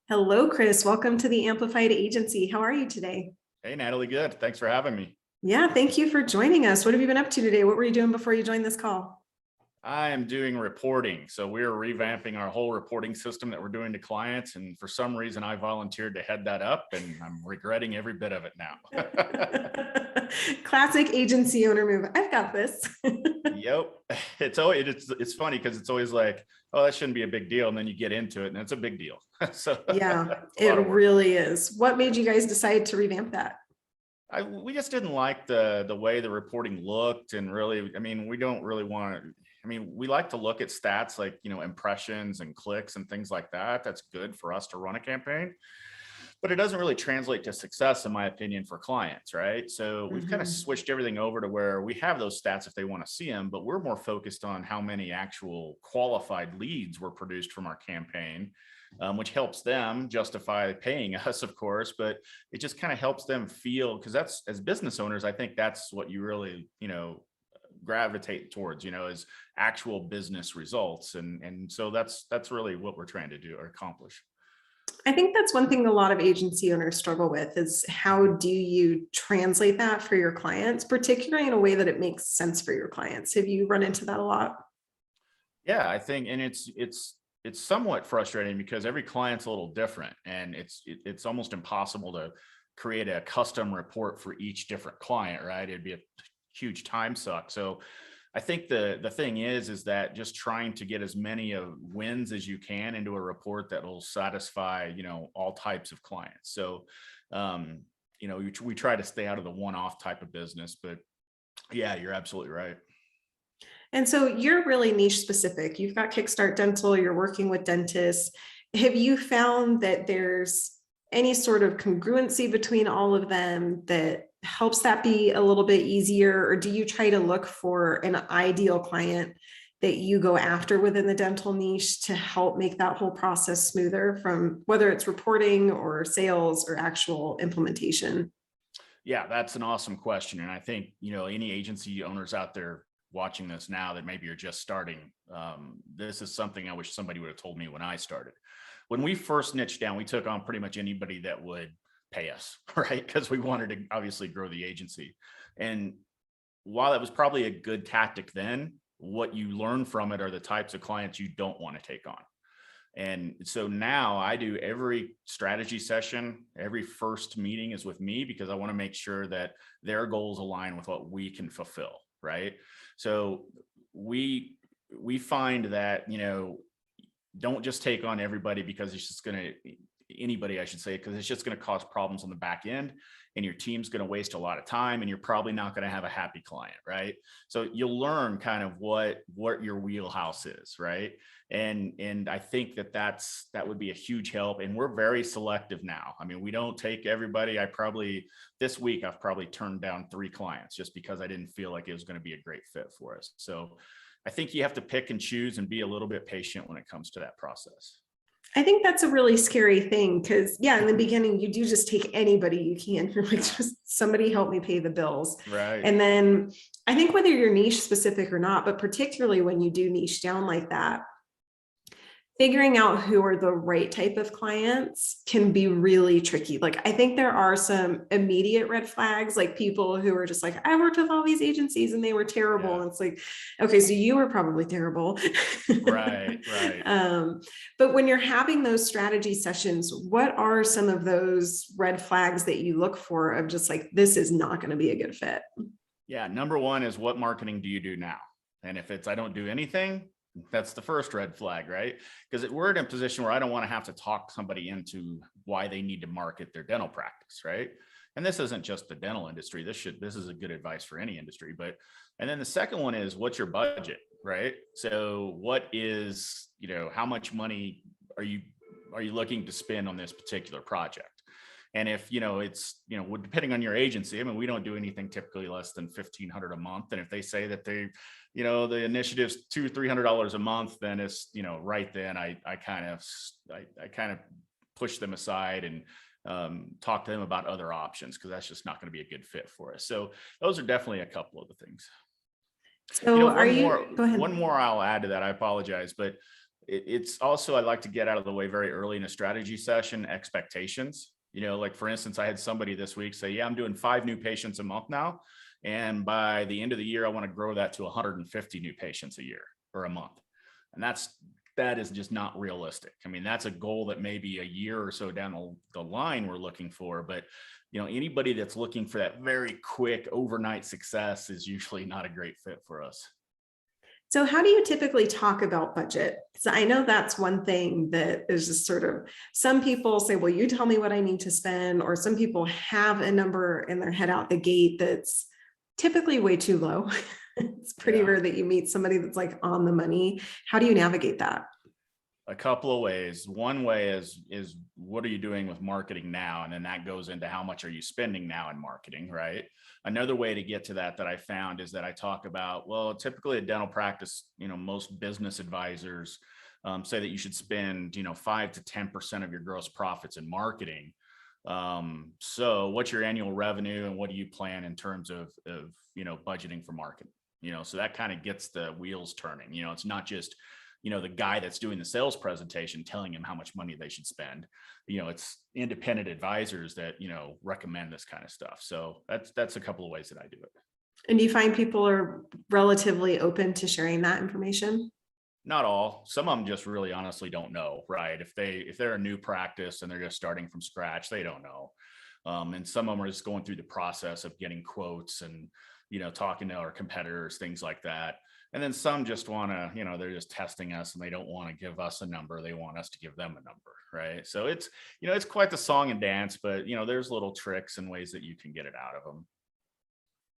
Hello, Chris. Welcome to the Amplified Agency. How are you today? Hey, Natalie, good. Thanks for having me. Yeah, thank you for joining us. What have you been up to today? What were you doing before you joined this call? I am doing reporting. So we're revamping our whole reporting system that we're doing to clients. And for some reason, I volunteered to head that up, and I'm regretting every bit of it now. Classic agency owner move. I've got this. Yep. It's funny because it's always like, oh, that shouldn't be a big deal. And then you get into it and it's a big deal. So Yeah, it's a it lot of work. really is. What made you guys decide to revamp that? We just didn't like the way the reporting looked, and really, I mean, we don't really want to. I mean, we like to look at stats like, impressions and clicks and things like that. That's good for us to run a campaign, but it doesn't really translate to success, in my opinion, for clients, right? So we've kind of Mhm. switched everything over to where we have those stats if they want to see them, but we're more focused on how many actual qualified leads were produced from our campaign, which helps them justify paying us, of course, but it just kind of helps them feel, because that's, as business owners, I think that's what you really, gravitate towards, is actual business results. And so that's really what we're trying to do or accomplish. I think that's one thing a lot of agency owners struggle with is how do you translate that for your clients, particularly in a way that it makes sense for your clients? Have you run into that a lot? Yeah, I think, and it's somewhat frustrating because every client's a little different, and it's almost impossible to create a custom report for each different client, right? It'd be a huge time suck. So I think the thing is that just trying to get as many of wins as you can into a report that will satisfy, all types of clients. So we try to stay out of the one-off type of business, but yeah, you're absolutely right. And so you're really niche specific. You've got Kickstart Dental, you're working with dentists. Have you found that there's any sort of congruency between all of them that helps that be a little bit easier? Or do you try to look for an ideal client that you go after within the dental niche to help make that whole process smoother, from whether it's reporting or sales or actual implementation? Yeah, that's an awesome question. And I think, any agency owners out there watching this now that maybe you're just starting, this is something I wish somebody would have told me when I started. When we first niched down, we took on pretty much anybody that would pay us, right? Because we wanted to obviously grow the agency. And while that was probably a good tactic then, what you learn from it are the types of clients you don't want to take on. And so now I do every strategy session, every first meeting is with me, because I want to make sure that their goals align with what we can fulfill, right? So we find that, don't just take on everybody because it's just going to, anybody, I should say, because it's just going to cause problems on the back end, and your team's going to waste a lot of time, and you're probably not going to have a happy client, right? So you'll learn kind of what your wheelhouse is, right? And I think that would be a huge help. And we're very selective now. I mean, we don't take everybody. This week I've probably turned down 3 clients just because I didn't feel like it was going to be a great fit for us. So I think you have to pick and choose and be a little bit patient when it comes to that process. I think that's a really scary thing because, yeah, in the beginning, you do just take anybody you can. You're like, just somebody help me pay the bills. Right. And then I think whether you're niche specific or not, but particularly when you do niche down like that, figuring out who are the right type of clients can be really tricky. Like, I think there are some immediate red flags, like people who are just like, I worked with all these agencies and they were terrible. Yeah. And it's like, okay, so you were probably terrible. Right. Right. But when you're having those strategy sessions, what are some of those red flags that you look for of just like, this is not going to be a good fit? Yeah. Number one is, what marketing do you do now? And if it's, I don't do anything, that's the first red flag, right? Because we're in a position where I don't want to have to talk somebody into why they need to market their dental practice, right? And this isn't just the dental industry. This is a good advice for any industry. But and then the second one is, what's your budget, right? So what is, how much money are you looking to spend on this particular project? And if, it's, depending on your agency, I mean, we don't do anything typically less than $1,500 a month. And if they say that the initiative's $200-300 a month, then it's, right then I kind of push them aside and talk to them about other options, because that's just not going to be a good fit for us. So those are definitely a couple of the things. So are you, go ahead. one more I'll add to that. I apologize, but it's also, I like to get out of the way very early in a strategy session, expectations. Like for instance, I had somebody this week say, yeah, I'm doing 5 new patients a month now. And by the end of the year, I want to grow that to 150 new patients a year or a month. And that is just not realistic. I mean, that's a goal that maybe a year or so down the line we're looking for, but anybody that's looking for that very quick overnight success is usually not a great fit for us. So how do you typically talk about budget? So I know that's one thing that is just sort of, some people say, well, you tell me what I need to spend, or some people have a number in their head out the gate that's typically way too low. It's pretty Yeah. rare that you meet somebody that's like on the money. How do you navigate that? A couple of ways. One way is what are you doing with marketing now? And then that goes into how much are you spending now in marketing, right? Another way to get to that I found is that I talk about, well, typically a dental practice, most business advisors say that you should spend, 5 to 10% of your gross profits in marketing. So what's your annual revenue and what do you plan in terms of budgeting for marketing? So that kind of gets the wheels turning. It's not just the guy that's doing the sales presentation telling him how much money they should spend. It's independent advisors that recommend this kind of stuff. So that's a couple of ways that I do it. And do you find people are relatively open to sharing that information? Not all. Some of them just really honestly don't know, right? If they're a new practice and they're just starting from scratch, they don't know. And some of them are just going through the process of getting quotes and talking to our competitors, things like that. And then some just want to, they're just testing us and they don't want to give us a number. They want us to give them a number, right? So it's, it's quite the song and dance, but there's little tricks and ways that you can get it out of them.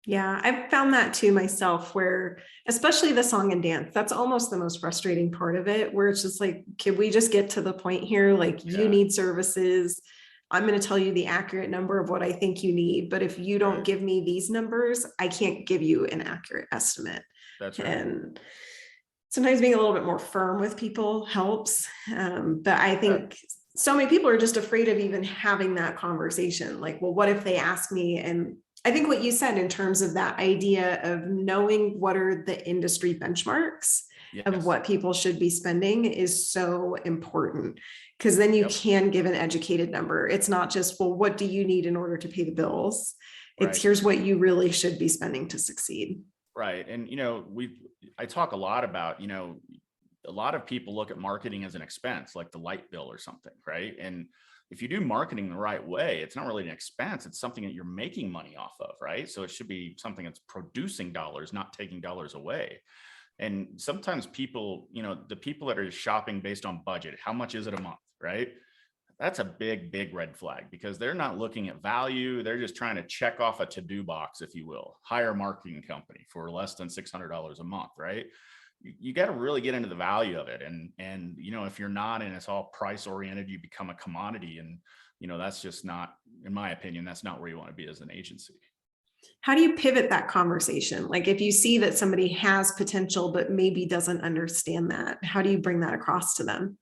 Yeah, I've found that too myself, where especially the song and dance, that's almost the most frustrating part of it, where it's just like, can we just get to the point here? Like, you Yeah. need services. I'm going to tell you the accurate number of what I think you need. But if you don't Right. give me these numbers, I can't give you an accurate estimate. That's right. And sometimes being a little bit more firm with people helps. But I think so many people are just afraid of even having that conversation. Like, well, what if they ask me? And I think what you said in terms of that idea of knowing what are the industry benchmarks of Yes. what people should be spending is so important, because then you Yep. can give an educated number. It's not just, well, what do you need in order to pay the bills? It's Right. here's what you really should be spending to succeed. Right. And, I talk a lot about, a lot of people look at marketing as an expense, like the light bill or something. Right. And if you do marketing the right way, it's not really an expense. It's something that you're making money off of. Right. So it should be something that's producing dollars, not taking dollars away. And sometimes people, the people that are shopping based on budget, how much is it a month? Right. That's a big, big red flag, because they're not looking at value. They're just trying to check off a to-do box, if you will. Hire a marketing company for less than $600 a month, right? You got to really get into the value of it. And if you're not, and it's all price oriented, you become a commodity. And, that's just not, in my opinion, that's not where you want to be as an agency. How do you pivot that conversation? Like, if you see that somebody has potential, but maybe doesn't understand that, how do you bring that across to them?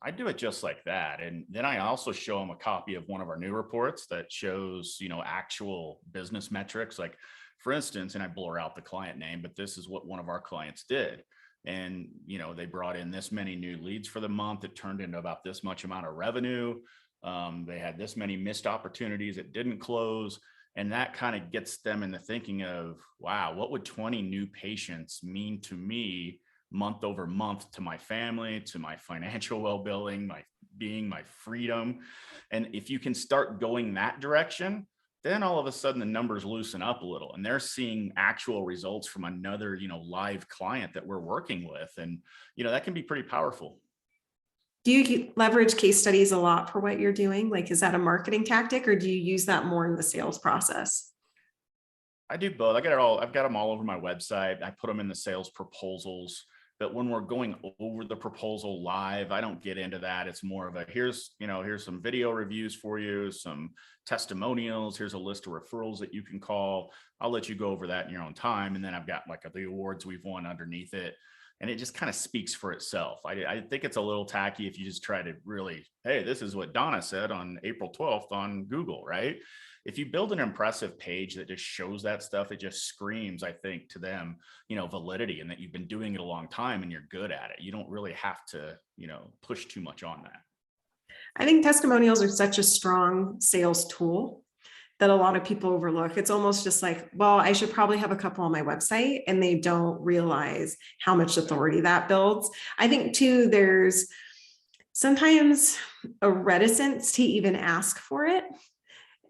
I do it just like that. And then I also show them a copy of one of our new reports that shows, actual business metrics. Like, for instance, and I blur out the client name, but this is what one of our clients did. And, they brought in this many new leads for the month. It turned into about this much amount of revenue. They had this many missed opportunities that didn't close. And that kind of gets them into thinking of, wow, what would 20 new patients mean to me month over month, to my family, to my financial well-being, my freedom. And if you can start going that direction, then all of a sudden the numbers loosen up a little and they're seeing actual results from another, live client that we're working with. And, that can be pretty powerful. Do you leverage case studies a lot for what you're doing? Like, is that a marketing tactic, or do you use that more in the sales process? I do both. I've got them all over my website. I put them in the sales proposals. But when we're going over the proposal live, I don't get into that. It's more of a, here's some video reviews for you, some testimonials. Here's a list of referrals that you can call. I'll let you go over that in your own time. And then I've got like the awards we've won underneath it. and it just kind of speaks for itself. I think it's a little tacky if you just try to really, hey, this is what Donna said on April 12th on Google, right? If you build an impressive page that just shows that stuff, it just screams, I think, to them, validity, and that you've been doing it a long time and you're good at it. You don't really have to, push too much on that. I think testimonials are such a strong sales tool that a lot of people overlook. It's almost just like, well, I should probably have a couple on my website, and they don't realize how much authority that builds. I think too, there's sometimes a reticence to even ask for it.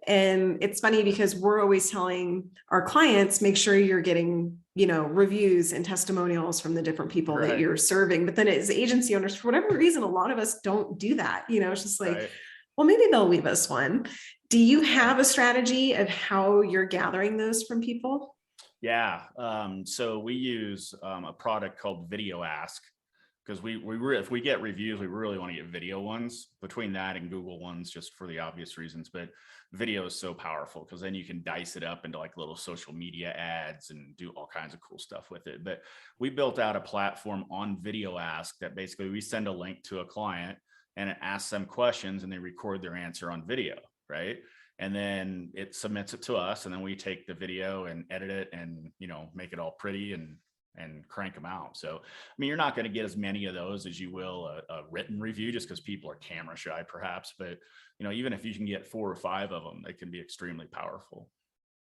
And it's funny because we're always telling our clients, make sure you're getting, reviews and testimonials from the different people that Right. you're serving. But then as agency owners, for whatever reason, a lot of us don't do that. It's just like, Right. well, maybe they'll leave us one. Do you have a strategy of how you're gathering those from people? Yeah. So we use a product called Video Ask, because if we get reviews, we really want to get video ones, between that and Google ones, just for the obvious reasons. But video is so powerful because then you can dice it up into like little social media ads and do all kinds of cool stuff with it. But we built out a platform on Video Ask that basically we send a link to a client and it asks them questions and they record their answer on video, right? And then it submits it to us, and then we take the video and edit it and make it all pretty and crank them out. So, I mean, you're not going to get as many of those as you will a written review, just because people are camera shy perhaps. But, even if you can get 4 or 5 of them, they can be extremely powerful.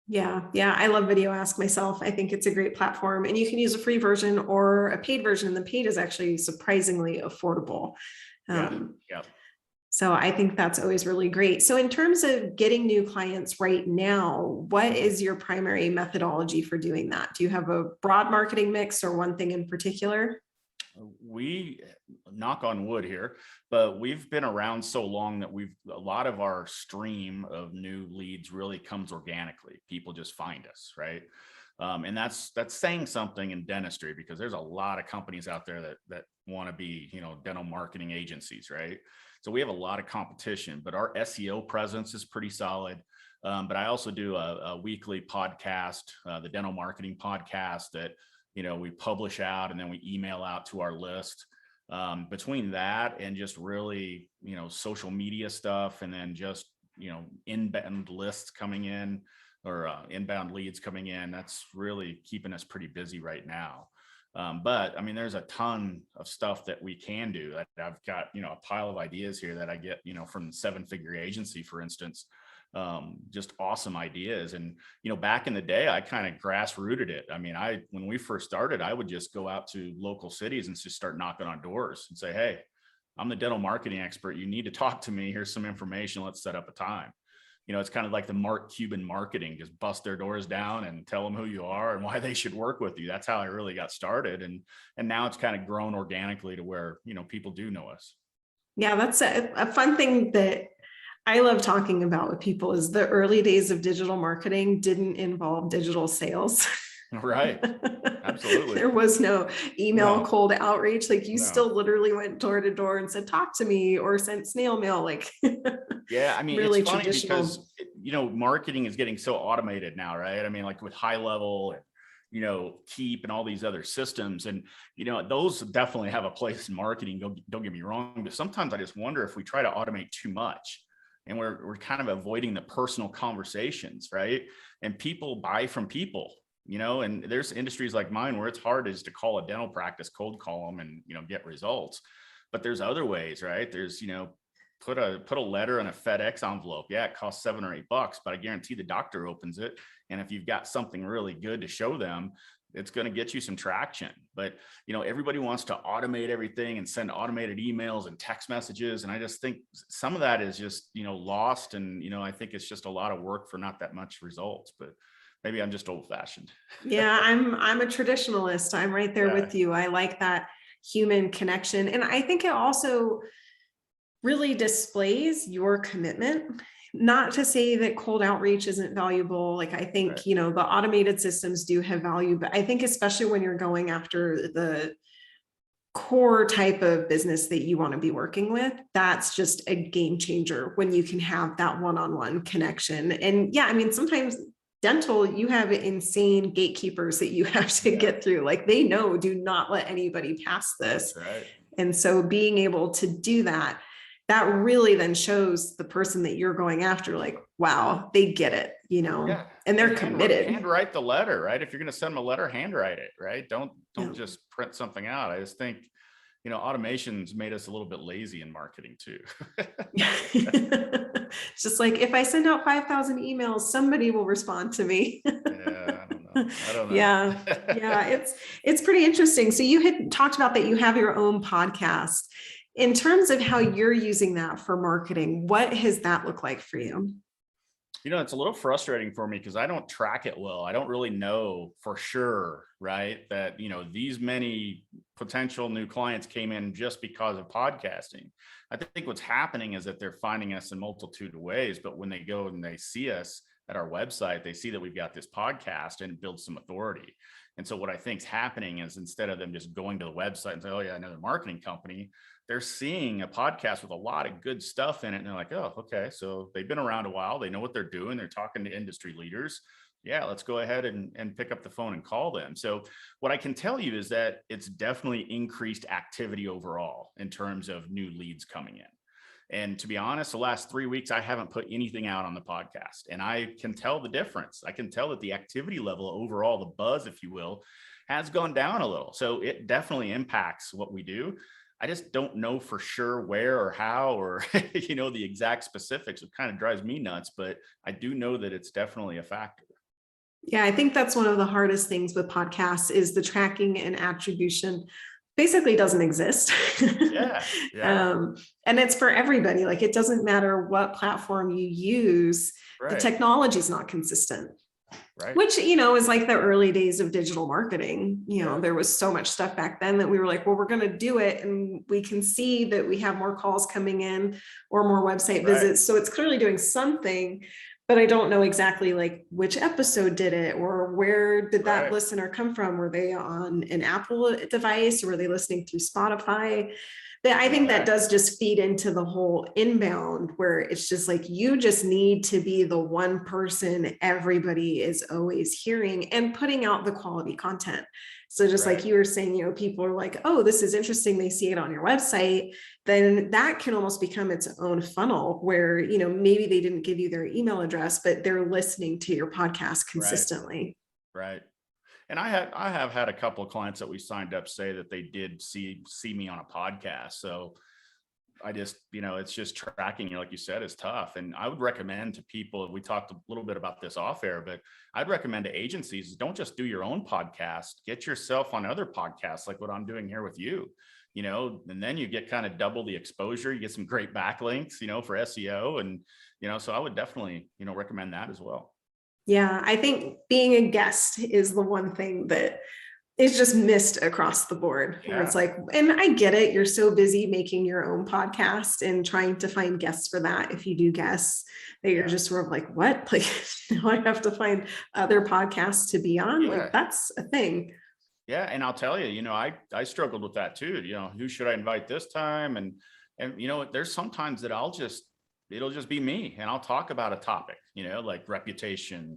Yeah. I love Video Ask myself. I think it's a great platform, and you can use a free version or a paid version. The paid is actually surprisingly affordable. Yeah. So I think that's always really great. So in terms of getting new clients right now, what is your primary methodology for doing that? Do you have a broad marketing mix or one thing in particular? We, knock on wood here, but we've been around so long that a lot of our stream of new leads really comes organically. People just find us, right? And that's saying something in dentistry, because there's a lot of companies out there that want to be, dental marketing agencies, right? So we have a lot of competition, but our SEO presence is pretty solid. But I also do a weekly podcast, the Dental Marketing Podcast, that we publish out and then we email out to our list. Between that and just really social media stuff, and then just inbound lists coming in, or inbound leads coming in, that's really keeping us pretty busy right now. But I mean, there's a ton of stuff that we can do. I've got, a pile of ideas here that I get, from 7-figure agency, for instance, just awesome ideas. And, back in the day, I kind of grassrooted it. I mean, when we first started, I would just go out to local cities and just start knocking on doors and say, hey, I'm the dental marketing expert. You need to talk to me. Here's some information. Let's set up a time. It's kind of like the Mark Cuban marketing, just bust their doors down and tell them who you are and why they should work with you. That's how I really got started. And now it's kind of grown organically to where, people do know us. Yeah, that's a fun thing that I love talking about with people, is the early days of digital marketing didn't involve digital sales. Right. Absolutely. There was no email cold outreach. Like you No. still literally went door to door and said, talk to me, or sent snail mail. Like, yeah, I mean, really it's funny traditional. because, marketing is getting so automated now, right? I mean, like with High Level, Keep and all these other systems. And, those definitely have a place in marketing. Don't get me wrong. But sometimes I just wonder if we try to automate too much, and we're kind of avoiding the personal conversations, right? And people buy from people. And there's industries like mine where it's hard is to call a dental practice, cold call them and, get results. But there's other ways, right? There's, put a letter in a FedEx envelope. Yeah, it costs $7 or $8, but I guarantee the doctor opens it. And if you've got something really good to show them, it's going to get you some traction. But, everybody wants to automate everything and send automated emails and text messages. And I just think some of that is just, lost. And, I think it's just a lot of work for not that much results, but maybe I'm just old fashioned. Yeah, I'm a traditionalist. I'm right there with you. I like that human connection. And I think it also really displays your commitment. Not to say that cold outreach isn't valuable. Like I think, Right. The automated systems do have value, but I think especially when you're going after the core type of business that you want to be working with, that's just a game changer when you can have that one-on-one connection. And yeah, I mean, sometimes dental, you have insane gatekeepers that you have to get through. Like they know, do not let anybody pass this. That's right. And so being able to do that, that really then shows the person that you're going after, like, wow, they get it, Yeah. and they're And committed. handwrite the letter, right? If you're going to send them a letter, handwrite it, right? Don't Yeah. just print something out. I just think, automation's made us a little bit lazy in marketing too. It's just like, if I send out 5,000 emails, somebody will respond to me. Yeah, I don't know. Yeah. Yeah. It's pretty interesting. So you had talked about that you have your own podcast. In terms of how you're using that for marketing, what has that looked like for you? It's a little frustrating for me because I don't track it well. I don't really know for sure, right? That, these many potential new clients came in just because of podcasting. I think what's happening is that they're finding us in multitude of ways, but when they go and they see us at our website, they see that we've got this podcast and it builds some authority. And so what I think is happening is instead of them just going to the website and say, oh yeah, another marketing company, they're seeing a podcast with a lot of good stuff in it. And they're like, oh, okay. So they've been around a while. They know what they're doing. They're talking to industry leaders. Yeah, let's go ahead and pick up the phone and call them. So what I can tell you is that it's definitely increased activity overall in terms of new leads coming in. And to be honest, the last 3 weeks, I haven't put anything out on the podcast. And I can tell the difference. I can tell that the activity level overall, the buzz, if you will, has gone down a little. So it definitely impacts what we do. I just don't know for sure where or how or, the exact specifics. It kind of drives me nuts, but I do know that it's definitely a factor. Yeah, I think that's one of the hardest things with podcasts is the tracking and attribution basically doesn't exist. Yeah. And it's for everybody. Like it doesn't matter what platform you use, the Right. technology is not consistent. Right. Which, is like the early days of digital marketing. Yeah. There was so much stuff back then that we were like, well, we're going to do it. And we can see that we have more calls coming in or more website visits. So it's clearly doing something, but I don't know exactly like which episode did it or where did that listener come from? Were they on an Apple device or were they listening through Spotify? But I think that does just feed into the whole inbound where it's just like, you just need to be the one person everybody is always hearing and putting out the quality content. So just like you were saying, people are like, oh, this is interesting. They see it on your website. Then that can almost become its own funnel where, maybe they didn't give you their email address, but they're listening to your podcast consistently. Right. And I have had a couple of clients that we signed up say that they did see me on a podcast. So I just, it's just tracking, like you said, is tough. And I would recommend to people, we talked a little bit about this off air, but I'd recommend to agencies, don't just do your own podcast, get yourself on other podcasts, like what I'm doing here with you, and then you get kind of double the exposure. You get some great backlinks, for SEO. And, so I would definitely, recommend that as well. Yeah, I think being a guest is the one thing that is just missed across the board. Where it's like, and I get it, you're so busy making your own podcast and trying to find guests for that. If you do guests, that you're just sort of like, what? Like, now I have to find other podcasts to be on. Like, that's a thing. Yeah, and I'll tell you, I struggled with that too. Who should I invite this time? And there's sometimes that it'll just be me and I'll talk about a topic, like reputation,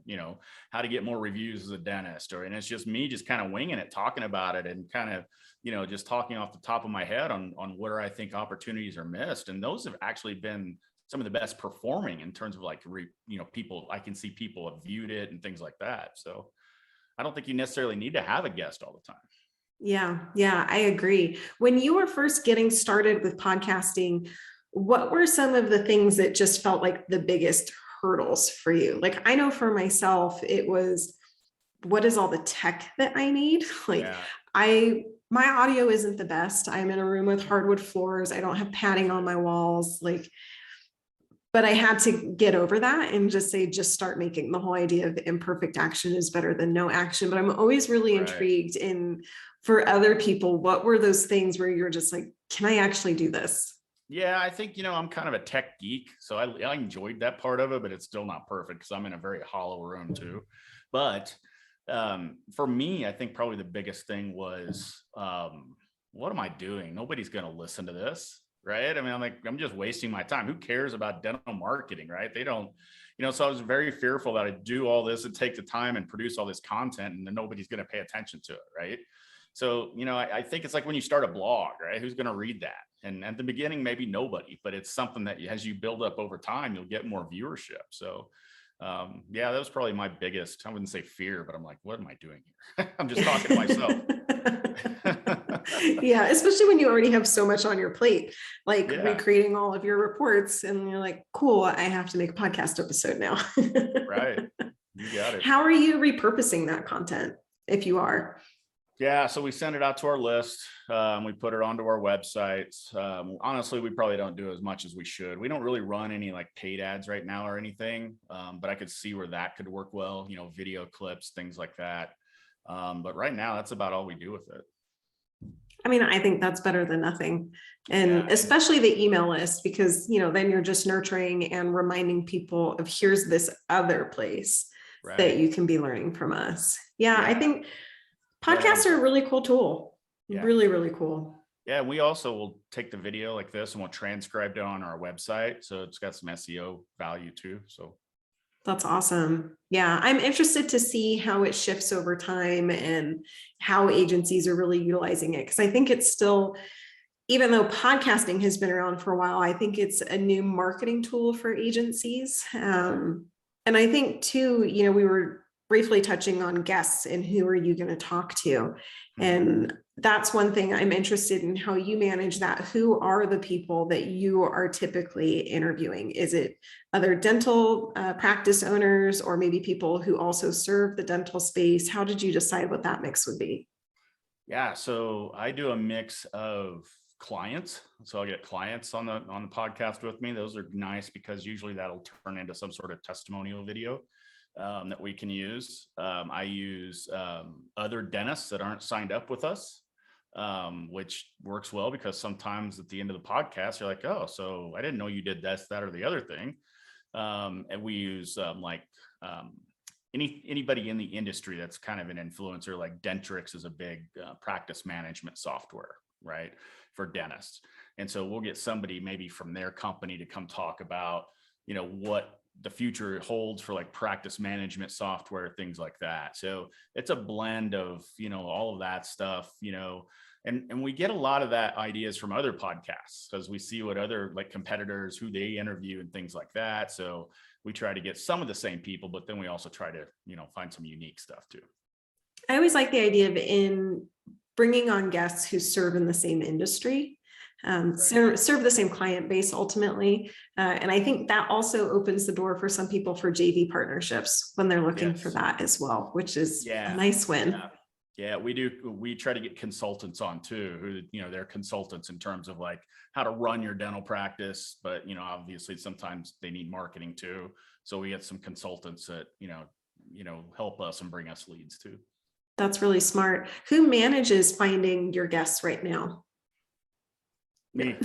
how to get more reviews as a dentist, and it's just me just kind of winging it, talking about it and kind of, just talking off the top of my head on where I think opportunities are missed. And those have actually been some of the best performing in terms of like, people, I can see people have viewed it and things like that. So I don't think you necessarily need to have a guest all the time. Yeah, I agree. When you were first getting started with podcasting, what were some of the things that just felt like the biggest hurdles for you? Like, I know for myself, it was, what is all the tech that I need? Like, my audio isn't the best. I'm in a room with hardwood floors. I don't have padding on my walls. Like, but I had to get over that and just start making the whole idea of imperfect action is better than no action. But I'm always really intrigued in, for other people, what were those things where you're just like, can I actually do this? Yeah, I think, I'm kind of a tech geek, so I enjoyed that part of it, but it's still not perfect because I'm in a very hollow room too. But for me, I think probably the biggest thing was, what am I doing? Nobody's going to listen to this. right? I mean, I'm like, I'm just wasting my time. Who cares about dental marketing, right? They don't, so I was very fearful that I'd do all this and take the time and produce all this content and then nobody's going to pay attention to it, right? So, I think it's like when you start a blog, right? Who's going to read that? And at the beginning, maybe nobody, but it's something that as you build up over time, you'll get more viewership. So, yeah, that was probably my biggest, I wouldn't say fear, but I'm like, what am I doing here? I'm just talking to myself. Yeah, especially when you already have so much on your plate, like Yeah, recreating all of your reports, and you're like, cool, I have to make a podcast episode now. right. You got it. How are you repurposing that content if you are? Yeah, so we send it out to our list. We put it onto our websites. Honestly, we probably don't do as much as we should. We don't really run any like paid ads right now or anything, but I could see where that could work well, video clips, things like that. But right now, that's about all we do with it. I mean, I think that's better than nothing. And Yeah. especially the email list, because, then you're just nurturing and reminding people of here's this other place that Right. you can be learning from us. Yeah, I Yeah. think podcasts are a really cool tool. Yeah. Really, really cool. Yeah, we also will take the video like this and we'll transcribe it on our website. So it's got some SEO value too. So That's awesome. Yeah, I'm interested to see how it shifts over time and how agencies are really utilizing it. Because I think it's still, even though podcasting has been around for a while, I think it's a new marketing tool for agencies. And I think too, we were briefly touching on guests and who are you going to talk to? And that's one thing I'm interested in, how you manage that. Who are the people that you are typically interviewing? Is it other dental practice owners, or maybe people who also serve the dental space? How did you decide what that mix would be? Yeah, so I do a mix of clients. So I'll get clients on the podcast with me. Those are nice because usually that'll turn into some sort of testimonial video that we can use. I use other dentists that aren't signed up with us, which works well because sometimes at the end of the podcast, you're like, oh, so I didn't know you did this, that, or the other thing. And we use anybody in the industry that's kind of an influencer. Like Dentrix is a big practice management software, right, for dentists. And so we'll get somebody maybe from their company to come talk about, what the future holds for like practice management software, things like that. So it's a blend of, all of that stuff, and we get a lot of that ideas from other podcasts because we see what other like competitors, who they interview and things like that. So we try to get some of the same people, but then we also try to, find some unique stuff too. I always like the idea of in bringing on guests who serve in the same industry, serve the same client base ultimately. And I think that also opens the door for some people for JV partnerships when they're looking for that as well, which is a nice win. Yeah, we do. We try to get consultants on too, who, they're consultants in terms of like how to run your dental practice. But, obviously sometimes they need marketing too. So we get some consultants that, help us and bring us leads too. That's really smart. Who manages finding your guests right now? Me,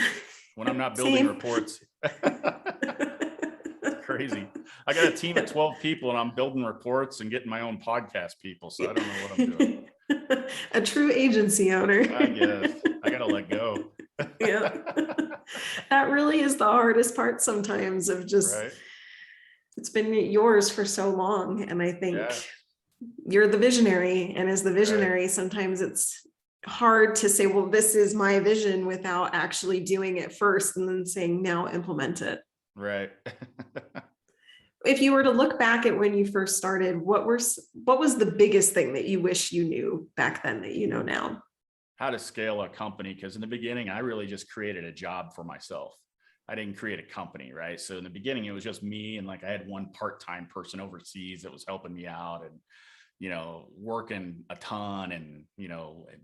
when I'm not building reports. Crazy. I got a team of 12 people and I'm building reports and getting my own podcast people. So I don't know what I'm doing. A true agency owner. I guess I got to let go. Yeah. That really is the hardest part sometimes of just, right. It's been yours for so long. And I think you're the visionary. And as the visionary, sometimes it's hard to say, well, this is my vision without actually doing it first and then saying, now implement it. Right. If you were to look back at when you first started, what was the biggest thing that you wish you knew back then that you know now? How to scale a company. Because in the beginning, I really just created a job for myself. I didn't create a company, right? So in the beginning, it was just me and like I had one part-time person overseas that was helping me out and, working a ton and,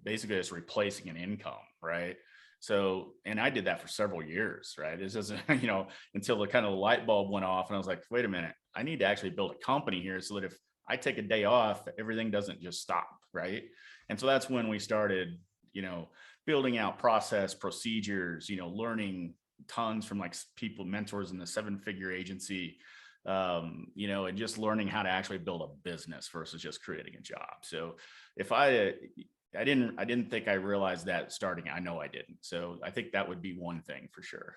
basically just replacing an income, right? So, and I did that for several years, right? This isn't, until the kind of light bulb went off and I was like, wait a minute, I need to actually build a company here so that if I take a day off, everything doesn't just stop, right? And so that's when we started, building out process, procedures, learning tons from like people, mentors in the 7-figure agency, and just learning how to actually build a business versus just creating a job. So if I I didn't think I realized that starting. I know I didn't. So I think that would be one thing for sure.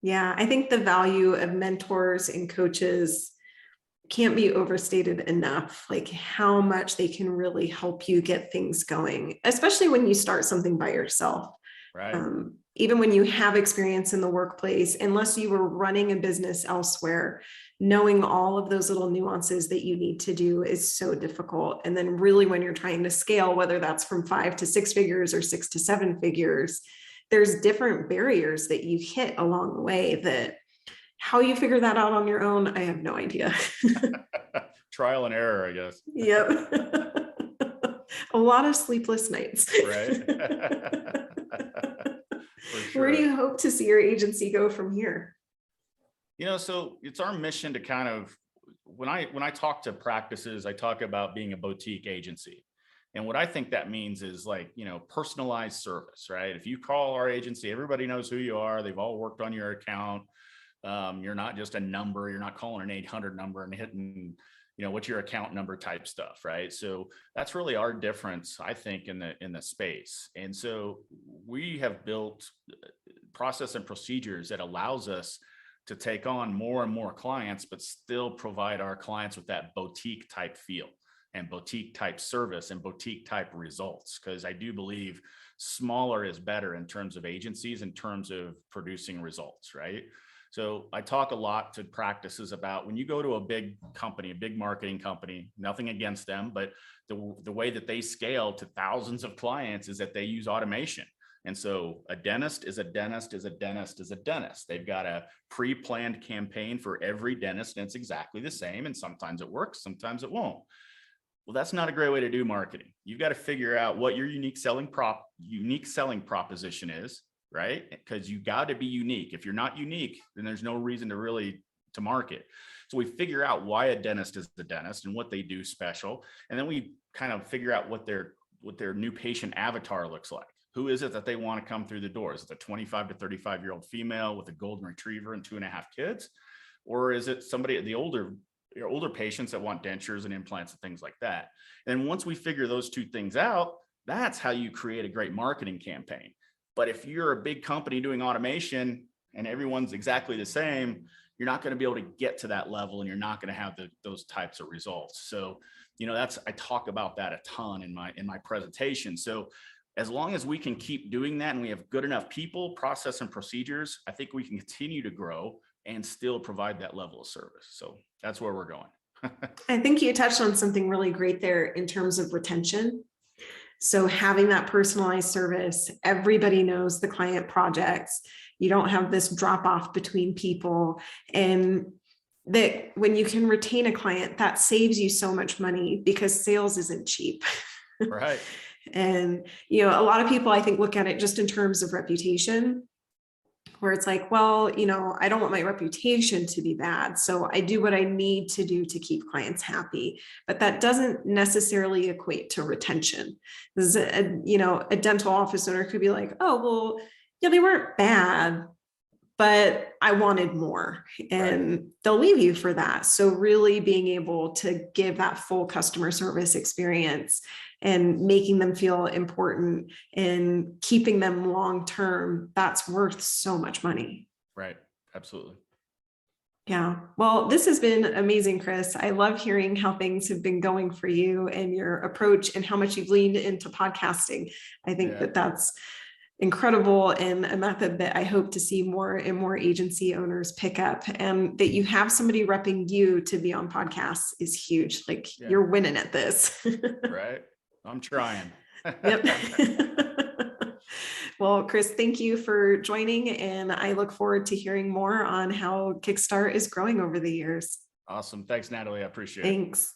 Yeah, I think the value of mentors and coaches can't be overstated enough, like how much they can really help you get things going, especially when you start something by yourself. Right. Even when you have experience in the workplace, unless you were running a business elsewhere, knowing all of those little nuances that you need to do is so difficult. And then really when you're trying to scale, whether that's from 5 to 6 figures or 6 to 7 figures, there's different barriers that you hit along the way that how you figure that out on your own, I have no idea. Trial and error, I guess. Yep. A lot of sleepless nights. Right. Sure. Where do you hope to see your agency go from here? So it's our mission to kind of, when I talk to practices, I talk about being a boutique agency. And what I think that means is like, personalized service, right? If you call our agency, everybody knows who you are. They've all worked on your account. You're not just a number. You're not calling an 800 number and hitting, what's your account number type stuff, right? So that's really our difference, I think, in the space. And so we have built process and procedures that allows us to take on more and more clients, but still provide our clients with that boutique type feel and boutique type service and boutique type results. Because I do believe smaller is better in terms of agencies, in terms of producing results, right? So I talk a lot to practices about when you go to a big company, a big marketing company, nothing against them, but the way that they scale to thousands of clients is that they use automation. And so a dentist is a dentist is a dentist is a dentist. They've got a pre-planned campaign for every dentist, and it's exactly the same. And sometimes it works, sometimes it won't. Well, that's not a great way to do marketing. You've got to figure out what your unique selling proposition is, right? Because you got to be unique. If you're not unique, then there's no reason to market. So we figure out why a dentist is the dentist and what they do special. And then we kind of figure out what their new patient avatar looks like. Who is it that they want to come through the door? Is it a 25 to 35-year-old female with a golden retriever and 2.5 kids? Or is it somebody, the older patients that want dentures and implants and things like that? And once we figure those two things out, that's how you create a great marketing campaign. But if you're a big company doing automation and everyone's exactly the same, you're not going to be able to get to that level, and you're not going to have those types of results. So, I talk about that a ton in my presentation. So as long as we can keep doing that and we have good enough people, process, and procedures, I think we can continue to grow and still provide that level of service. So that's where we're going. I think you touched on something really great there in terms of retention. So having that personalized service, everybody knows the client projects. You don't have this drop off between people, and that when you can retain a client, that saves you so much money because sales isn't cheap. Right. And, a lot of people, I think, look at it just in terms of reputation, where it's like, well, I don't want my reputation to be bad, so I do what I need to do to keep clients happy. But that doesn't necessarily equate to retention. This is a dental office owner could be like, oh, well, yeah, they weren't bad, but I wanted more, and right, they'll leave you for that. So really being able to give that full customer service experience and making them feel important and keeping them long-term, that's worth so much money. Right. Absolutely. Yeah. Well, this has been amazing, Chris. I love hearing how things have been going for you and your approach and how much you've leaned into podcasting. I think that's incredible, and a method that I hope to see more and more agency owners pick up, and that you have somebody repping you to be on podcasts is huge. Like you're winning at this. Right. I'm trying. Yep. Well, Chris, thank you for joining, and I look forward to hearing more on how Kickstart is growing over the years. Awesome. Thanks, Natalie. I appreciate it. Thanks.